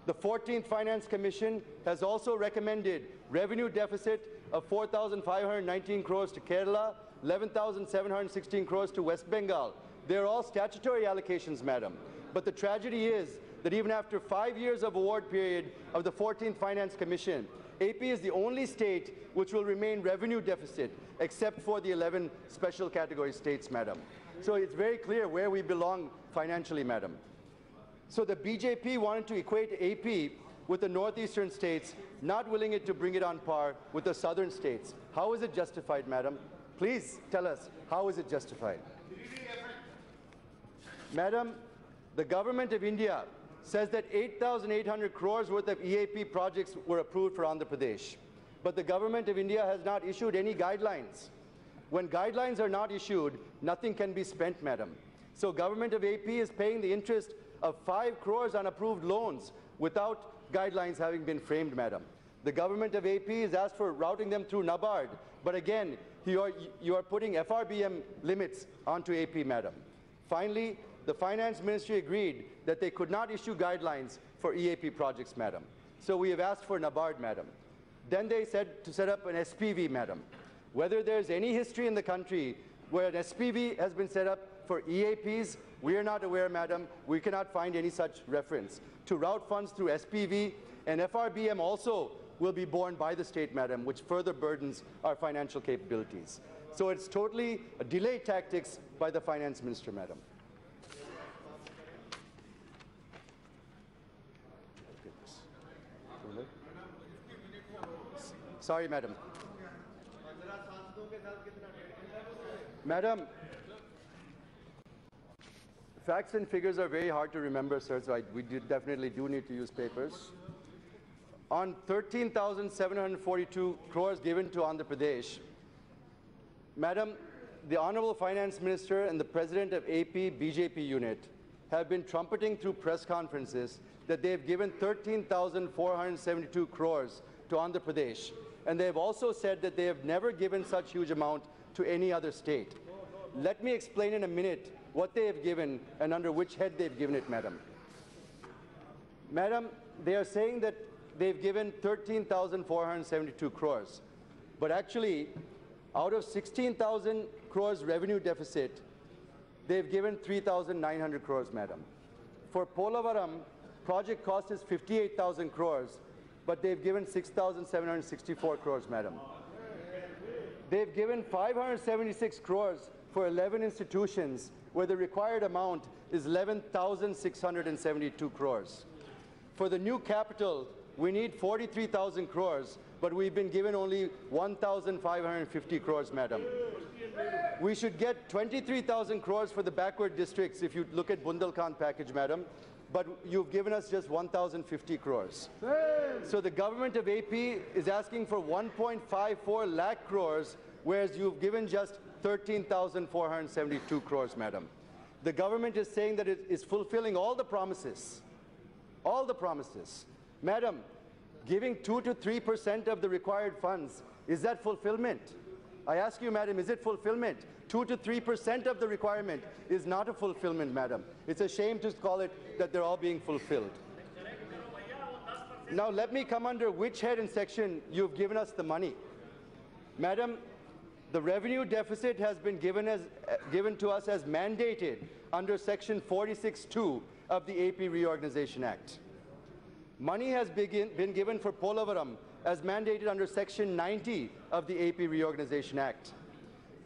The 14th Finance Commission has also recommended revenue deficit of 4,519 crores to Kerala, 11,716 crores to West Bengal. They're all statutory allocations, madam. But the tragedy is that even after 5 years of award period of the 14th Finance Commission, AP is the only state which will remain revenue deficit, except for the 11 special category states, madam. So it's very clear where we belong financially, madam. So the BJP wanted to equate AP with the northeastern states, not willing it to bring it on par with the southern states. How is it justified, madam? Please tell us, how is it justified? Madam, the government of India says that 8,800 crores worth of EAP projects were approved for Andhra Pradesh. But the government of India has not issued any guidelines. When guidelines are not issued, nothing can be spent, madam. So government of AP is paying the interest of 5 crores on approved loans without guidelines having been framed, madam. The government of AP has asked for routing them through NABARD, but again, you are putting FRBM limits onto AP, madam. Finally, the Finance Ministry agreed that they could not issue guidelines for EAP projects, madam. So we have asked for NABARD, madam. Then they said to set up an SPV, madam. Whether there's any history in the country where an SPV has been set up for EAPs, we are not aware, madam. We cannot find any such reference. To route funds through SPV, and FRBM also will be borne by the state, madam, which further burdens our financial capabilities. So it's totally a delay tactics by the Finance Minister, madam. Sorry, madam. Madam, facts and figures are very hard to remember, sir, so we definitely do need to use papers. On 13,742 crores given to Andhra Pradesh, madam, the Honorable Finance Minister and the President of AP BJP unit have been trumpeting through press conferences that they have given 13,472 crores to Andhra Pradesh. And they have also said that they have never given such huge amount to any other state. Let me explain in a minute what they have given and under which head they've given it, madam. Madam, they are saying that they've given 13,472 crores. But actually, out of 16,000 crores revenue deficit, they've given 3,900 crores, madam. For Polavaram, project cost is 58,000 crores, but they've given 6,764 crores, madam. They've given 576 crores for 11 institutions, where the required amount is 11,672 crores. For the new capital, we need 43,000 crores, but we've been given only 1,550 crores, madam. We should get 23,000 crores for the backward districts if you look at Bundelkhand package, madam, but you've given us just 1,050 crores. So the government of AP is asking for 1.54 lakh crores, whereas you've given just 13,472 crores, madam. The government is saying that it is fulfilling all the promises. All the promises. Madam, giving 2 to 3% of the required funds, is that fulfillment? I ask you, madam, is it fulfillment? 2 to 3% of the requirement is not a fulfillment, madam. It's a shame to call it that they're all being fulfilled. Now let me come under which head and section you've given us the money. Madam, the revenue deficit has been given to us as mandated under section 46(2) of the AP Reorganization Act. Money has been given for Polavaram as mandated under section 90 of the AP Reorganization Act.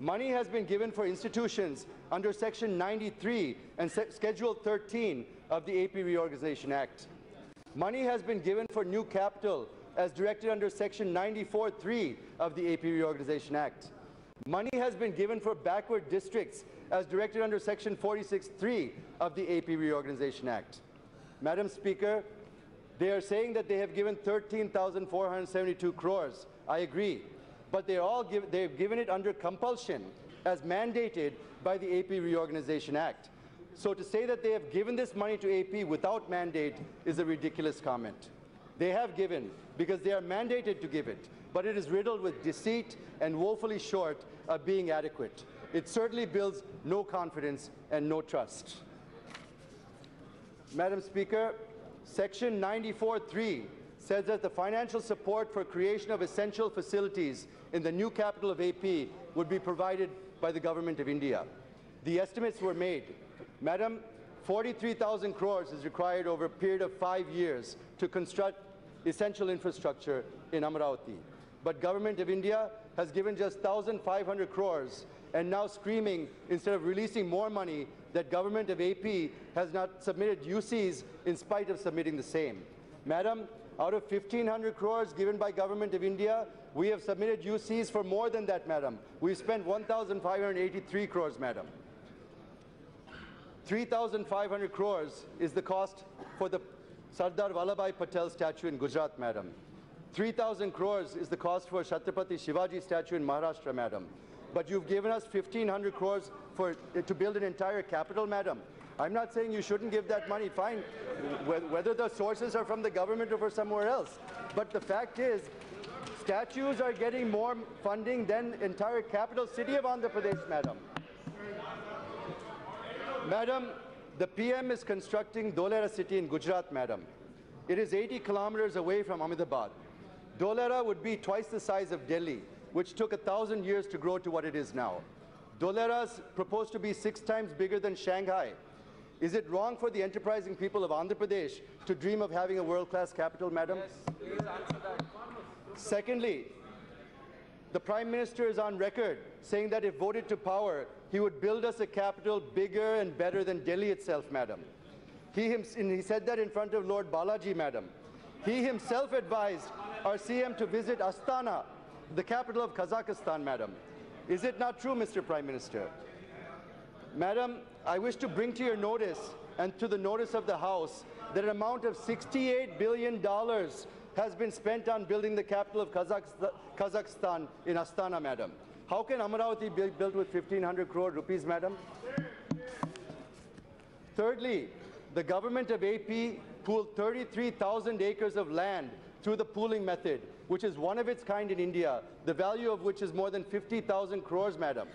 Money has been given for institutions under section 93 and schedule 13 of the AP Reorganization Act. Money has been given for new capital as directed under section 94(3) of the AP Reorganization Act. Money has been given for backward districts as directed under section 46(3) of the AP Reorganization Act. Madam Speaker, they are saying that they have given 13,472 crores. I agree. But they've given it under compulsion as mandated by the AP Reorganization Act. So to say that they have given this money to AP without mandate is a ridiculous comment. They have given because they are mandated to give it, but it is riddled with deceit and woefully short of being adequate. It certainly builds no confidence and no trust. Madam Speaker, section 94(3) says that the financial support for creation of essential facilities in the new capital of AP would be provided by the Government of India. The estimates were made. Madam, 43,000 crores is required over a period of 5 years to construct essential infrastructure in Amaravati. But Government of India has given just 1,500 crores and now screaming, instead of releasing more money, that Government of AP has not submitted UCs in spite of submitting the same. Madam, out of 1,500 crores given by Government of India, we have submitted UCs for more than that, madam. We've spent 1,583 crores, madam. 3,500 crores is the cost for the Sardar Vallabhbhai Patel statue in Gujarat, madam. 3,000 crores is the cost for Chhatrapati Shivaji statue in Maharashtra, madam. But you've given us 1,500 crores to build an entire capital, madam. I'm not saying you shouldn't give that money, fine, whether the sources are from the government or from somewhere else. But the fact is, statues are getting more funding than entire capital city of Andhra Pradesh, madam. Madam, the PM is constructing Dholera city in Gujarat, madam. It is 80 kilometers away from Ahmedabad. Dholera would be twice the size of Delhi, which took 1,000 years to grow to what it is now. Dholera is proposed to be 6 times bigger than Shanghai. Is it wrong for the enterprising people of Andhra Pradesh to dream of having a world-class capital, madam? Yes, please answer that. Secondly, the Prime Minister is on record saying that if voted to power, he would build us a capital bigger and better than Delhi itself, madam. He said that in front of Lord Balaji, madam. He himself advised our CM to visit Astana, the capital of Kazakhstan, madam. Is it not true, Mr. Prime Minister? Madam, I wish to bring to your notice and to the notice of the House that an amount of $68 billion has been spent on building the capital of Kazakhstan in Astana, madam. How can Amaravati be built with 1,500 crore rupees, madam? Thirdly, the government of AP pooled 33,000 acres of land through the pooling method, which is one of its kind in India, the value of which is more than 50,000 crores, madam.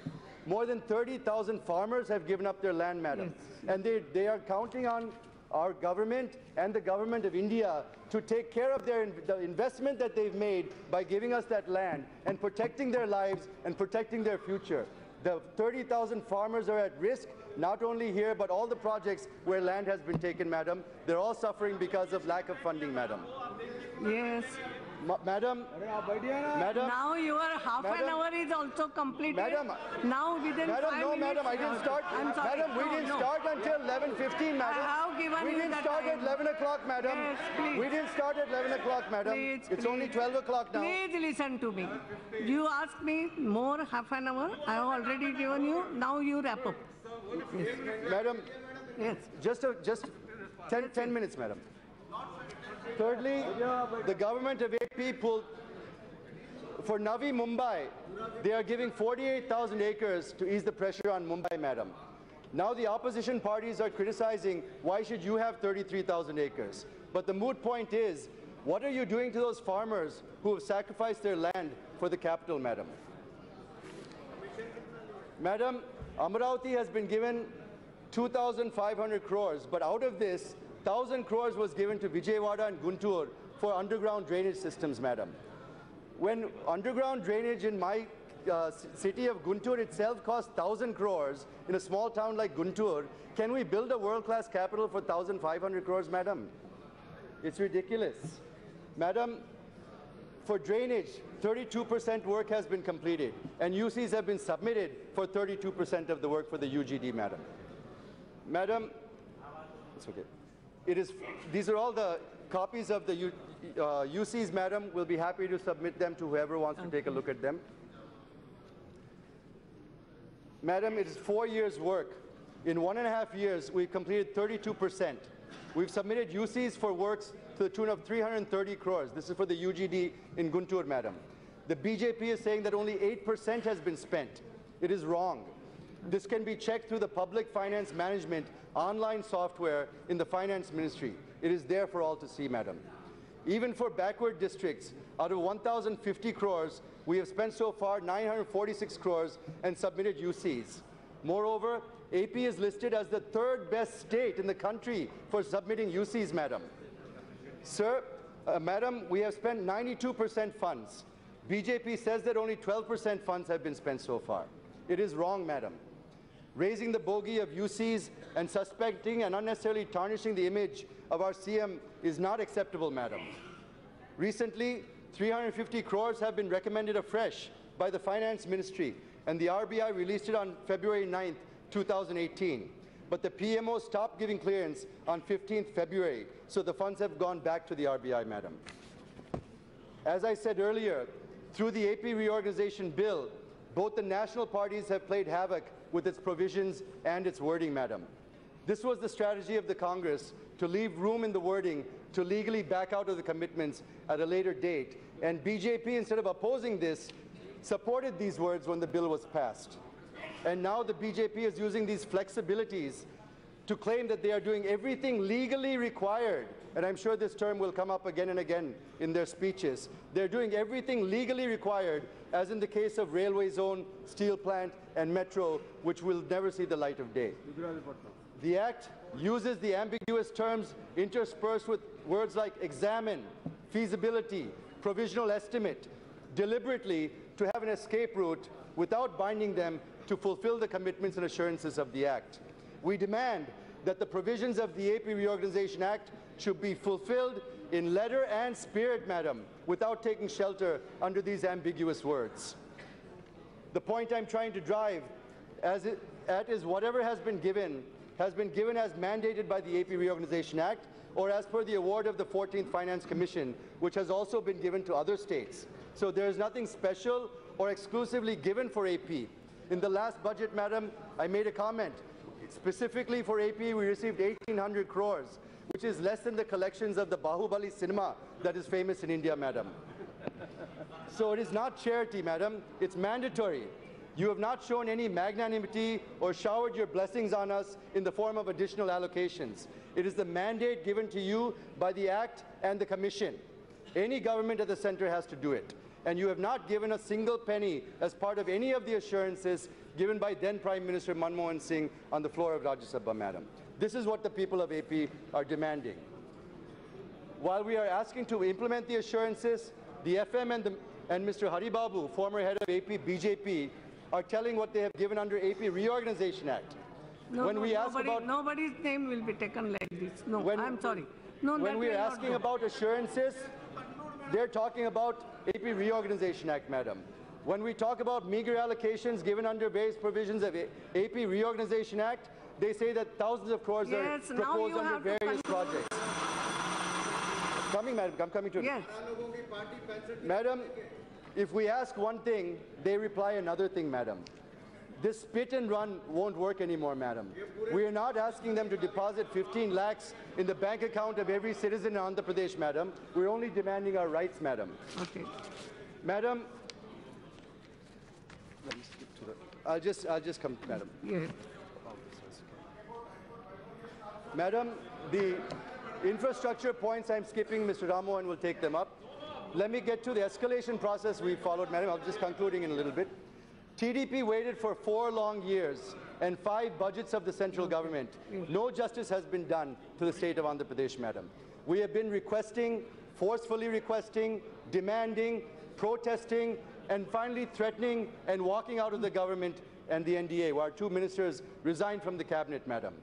More than 30,000 farmers have given up their land, madam. Yes. And they are counting on our government and the government of India to take care of the investment that they've made by giving us that land and protecting their lives and protecting their future. The 30,000 farmers are at risk, not only here, but all the projects where land has been taken, madam. They're all suffering because of lack of funding, madam. Yes. Madam, now your half an hour is also completed. Madam, now within 5 minutes. Madam, I didn't start. I'm sorry. Madam, we didn't start until 11:15, madam. I have given we you didn't that start time. at 11 o'clock, madam. Yes, please. We didn't start at 11 o'clock, madam. Please, it's please. only 12 o'clock now. Please listen to me. You asked me more half an hour. I have already given you. Now you wrap up. Yes. Madam, Yes. just 10 minutes, madam. Thirdly, the government of AP pulled, for Navi Mumbai, they are giving 48,000 acres to ease the pressure on Mumbai, madam. Now the opposition parties are criticizing, why should you have 33,000 acres? But the moot point is, what are you doing to those farmers who have sacrificed their land for the capital, madam? Madam, Amaravati has been given 2,500 crores, but out of this, 1,000 crores was given to Vijayawada and Guntur for underground drainage systems, madam. When underground drainage in my city of Guntur itself costs 1,000 crores in a small town like Guntur, can we build a world-class capital for 1,500 crores, madam? It's ridiculous. Madam, for drainage, 32% work has been completed, and UCs have been submitted for 32% of the work for the UGD, madam. Madam, it's okay. These are all the copies of the UCs, madam. We'll be happy to submit them to whoever wants to take a look at them. Madam, it is 4 years' work. In 1.5 years, we've completed 32%. We've submitted UCs for works to the tune of 330 crores. This is for the UGD in Guntur, madam. The BJP is saying that only 8% has been spent. It is wrong. This can be checked through the Public Finance Management online software in the Finance Ministry. It is there for all to see, madam. Even for backward districts, out of 1,050 crores, we have spent so far 946 crores and submitted UCs. Moreover, AP is listed as the 3rd best state in the country for submitting UCs, madam. Sir, madam, we have spent 92% funds. BJP says that only 12% funds have been spent so far. It is wrong, madam. Raising the bogey of UCs and suspecting and unnecessarily tarnishing the image of our CM is not acceptable, madam. Recently, 350 crores have been recommended afresh by the Finance Ministry, and the RBI released it on February 9th, 2018. But the PMO stopped giving clearance on 15th February, so the funds have gone back to the RBI, madam. As I said earlier, through the AP reorganization bill, both the national parties have played havoc with its provisions and its wording, madam. This was the strategy of the Congress, to leave room in the wording to legally back out of the commitments at a later date. And BJP, instead of opposing this, supported these words when the bill was passed. And now the BJP is using these flexibilities to claim that they are doing everything legally required. And I'm sure this term will come up again and again in their speeches. They're doing everything legally required, as in the case of railway zone, steel plant, and metro, which will never see the light of day. The Act uses the ambiguous terms interspersed with words like examine, feasibility, provisional estimate, deliberately to have an escape route without binding them to fulfill the commitments and assurances of the Act. We demand that the provisions of the AP Reorganization Act should be fulfilled in letter and spirit, madam, without taking shelter under these ambiguous words. The point I'm trying to drive at is whatever has been given as mandated by the AP Reorganization Act or as per the award of the 14th Finance Commission, which has also been given to other states. So there is nothing special or exclusively given for AP. In the last budget, madam, I made a comment. Specifically for AP, we received 1,800 crores, which is less than the collections of the Bahubali cinema that is famous in India, madam. So it is not charity, madam. It's mandatory. You have not shown any magnanimity or showered your blessings on us in the form of additional allocations. It is the mandate given to you by the Act and the Commission. Any government at the center has to do it. And you have not given a single penny as part of any of the assurances given by then Prime Minister Manmohan Singh on the floor of Rajya Sabha, madam. This is what the people of AP are demanding. While we are asking to implement the assurances, the FM and Mr. Haribabu, former head of AP BJP, are telling what they have given under AP Reorganization Act. Nobody's name will be taken like this. No, I'm sorry. No, when we are asking about assurances, they're talking about AP Reorganization Act, madam. When we talk about meager allocations given under various provisions of AP Reorganization Act, they say that thousands of crores are proposed under various projects. Madam, I'm coming to it. Yes. Madam, if we ask one thing, they reply another thing, madam. This spit and run won't work anymore, madam. We are not asking them to deposit 15 lakhs in the bank account of every citizen in Andhra Pradesh, madam. We're only demanding our rights, madam. Okay. Madam, let me skip to the... I'll just come, madam. Yes. Madam, the infrastructure points I'm skipping, Mr. Ramohan will take them up. Let me get to the escalation process we followed, madam. I'm just concluding in a little bit. TDP waited for 4 long years and 5 budgets of the central government. No justice has been done to the state of Andhra Pradesh, madam. We have been requesting, forcefully requesting, demanding, protesting, and finally threatening and walking out of the government and the NDA, where our 2 ministers resigned from the cabinet, madam.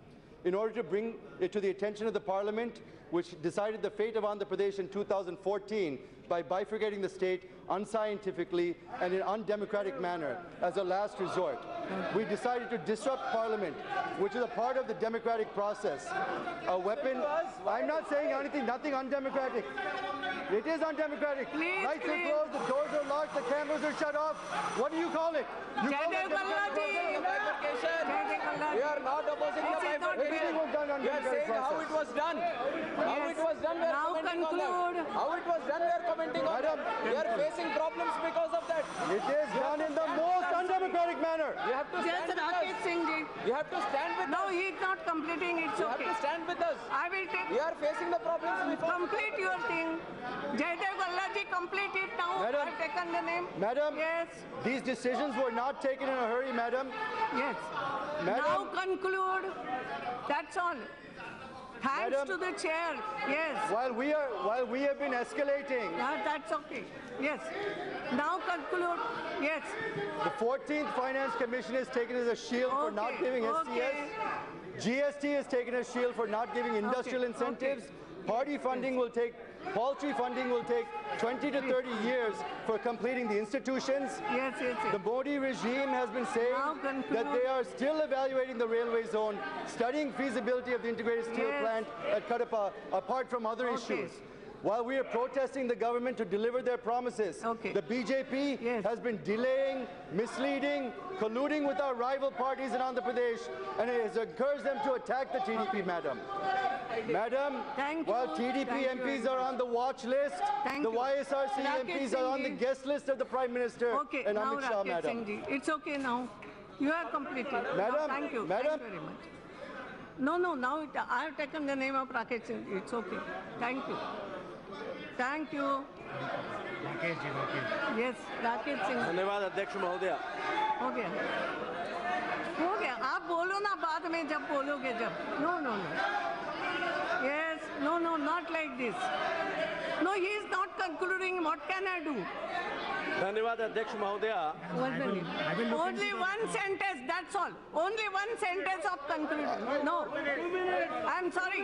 In order to bring it to the attention of the parliament, which decided the fate of Andhra Pradesh in 2014 by bifurcating the state unscientifically and in undemocratic manner as a last resort. We decided to disrupt parliament, which is a part of the democratic process. A weapon, I'm not saying anything, nothing undemocratic. It is undemocratic. Lights are closed, the doors are locked, the cameras are shut off. What do you call it? You call it bifurcation. We are not opposing the bifurcation. We are saying how it was done. How it was done, we are commenting on that. How it was done, we are commenting on that. We are facing problems because of that. It is done in the most undemocratic manner. You have to stand with us. You have to stand with us. No, he is not completing. It's You okay. have to stand with us. I will take. We are facing the problems before. Complete your thing. Jayadev Galla ji, complete it now. Madam, I've taken the name. Madam, yes. These decisions were not taken in a hurry, madam. Yes. Madam, Now conclude. That's all. Thanks Madam, to the chair. Yes. while we have been escalating, That's okay. Yes. Now conclude. Yes. the 14th Finance Commission is taken as a shield for not giving SCS. GST is taken as shield for not giving industrial incentives. Party funding will take, paltry funding will take 20 to 30 years for completing the institutions. Yes, yes, yes. The Modi regime has been saying that they are still evaluating the railway zone, studying feasibility of the integrated steel plant at Kadapa, apart from other issues. While we are protesting the government to deliver their promises, the BJP has been delaying, misleading, colluding with our rival parties in Andhra Pradesh, and it has encouraged them to attack the TDP, madam. Madam, while TDP MPs are on the watch list, the YSRC MPs are on the guest list of the Prime Minister and Amit Shah, madam. It's okay now. You are completed. Madam, thank you. madam. Thank you very much. No, now I have taken the name of Rakesh Singh. It's okay. Thank you. Thank you. Yes, Rakesh Singh. धन्यवाद अध्यक्ष महोदय. हो गया. आप बोलो ना बाद में जब बोलोगे जब. No. Yes, no, not like this. No, he is not concluding. What can I do? धन्यवाद अध्यक्ष महोदय. Only one sentence, that's all. Only one sentence of conclusion. No. I'm sorry.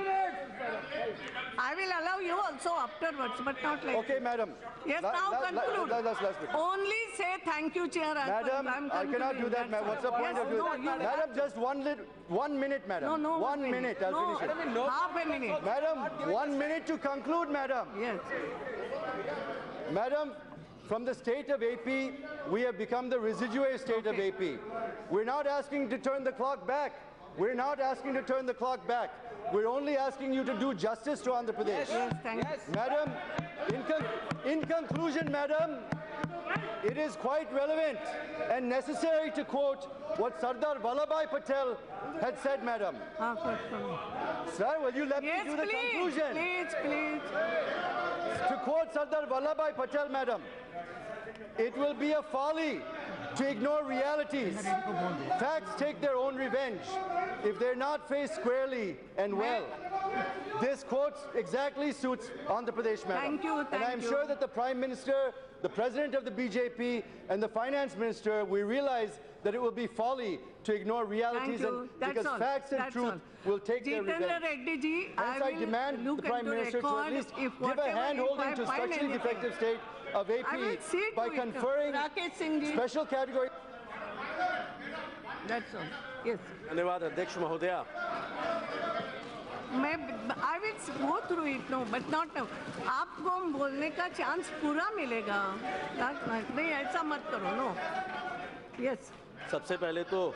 I will allow you also afterwards, but not like Okay, madam. Yes, now conclude. Let's Only say thank you, Chair. Madam, I cannot do that, madam. What's the point of doing that? Madam, just 1 minute, madam. No. 1 minute, I'll finish it. Half a minute. Madam, 1 minute to conclude, madam. Yes. Madam, from the state of AP, we have become the residual state of AP. We're not asking to turn the clock back. We're not asking to turn the clock back. We're only asking you to do justice to Andhra Pradesh. Yes, thank you. Madam, in conclusion, madam, it is quite relevant and necessary to quote what Sardar Vallabhbhai Patel had said, madam. Sir, will you let me do the conclusion? Please. To quote Sardar Vallabhbhai Patel, madam, it will be a folly to ignore realities. Facts take their own revenge if they're not faced squarely and well. This quote exactly suits Andhra Pradesh, madam. Thank you. And I'm sure that the Prime Minister, the President of the BJP, and the Finance Minister, we realize that it will be folly to ignore realities because facts and truth will take their revenge. Hence, I demand the Prime Minister to at least give a hand-holding to structurally defective state of AP by conferring special category. That's all. Yes. धन्यवाद अध्यक्ष महोदय. I will go through it, no, but not now. आपको बोलने का chance पूरा मिलेगा. नहीं ऐसा मत करो, no. Yes. सबसे पहले तो